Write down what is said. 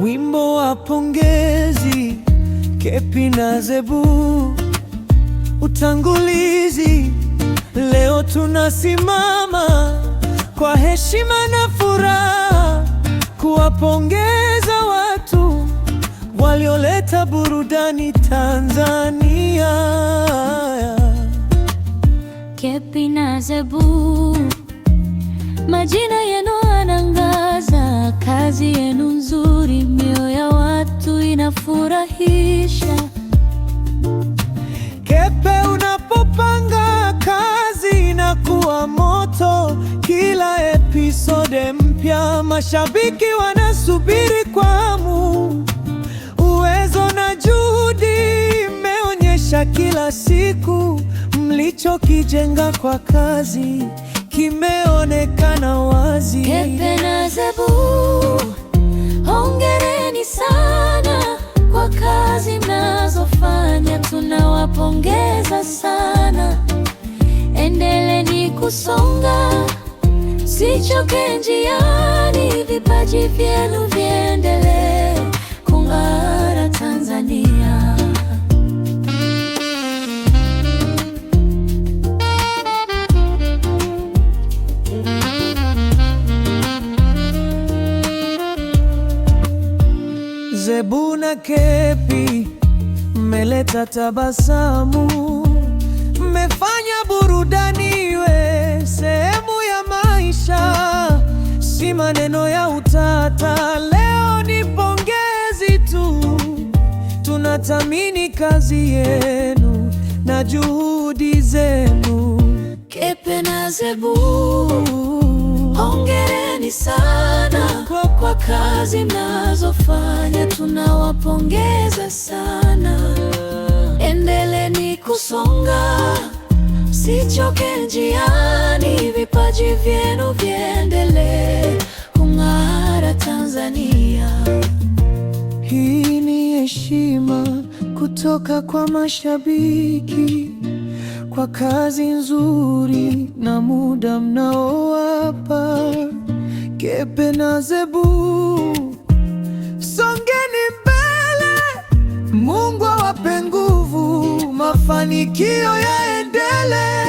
Wimbo wa pongezi, Kepi na Zebu. Utangulizi. Leo tunasimama kwa heshima na furaha kuwapongeza watu walioleta burudani Tanzania. Kepi na Zebu, majina yenu yanangaza, kazi yenu nzuri, mioyo ya watu inafurahisha. Kepe, unapopanga kazi inakuwa moto, kila episode mpya mashabiki wanasubiri kwa hamu. Uwezo na juhudi mmeonyesha kila siku, mlichokijenga kwa kazi kimeonekana wazi. Kepi na Zebu, hongereni sana kwa kazi mnazofanya, tunawapongeza sana. Endeleni kusonga, sichoke njiani, vipaji vyenu viendelee kung'ara Tanzania. Zebu na Kepi, mmeleta tabasamu, mmefanya burudani iwe sehemu ya maisha, si maneno ya utata. Leo ni pongezi tu, tunathamini kazi yenu na juhudi zenu. Kepi na Zebu, hongereni sana kwa kazi mnazofanya, tunawapongeza sana. Endeleni kusonga, sichoke njiani, vipaji vyenu viendelee kung'ara Tanzania. Hii ni heshima kutoka kwa mashabiki kwa kazi nzuri na muda mnaowapa. Kepi na Zebu, songeni mbele, Mungu awape nguvu, mafanikio yaendelee.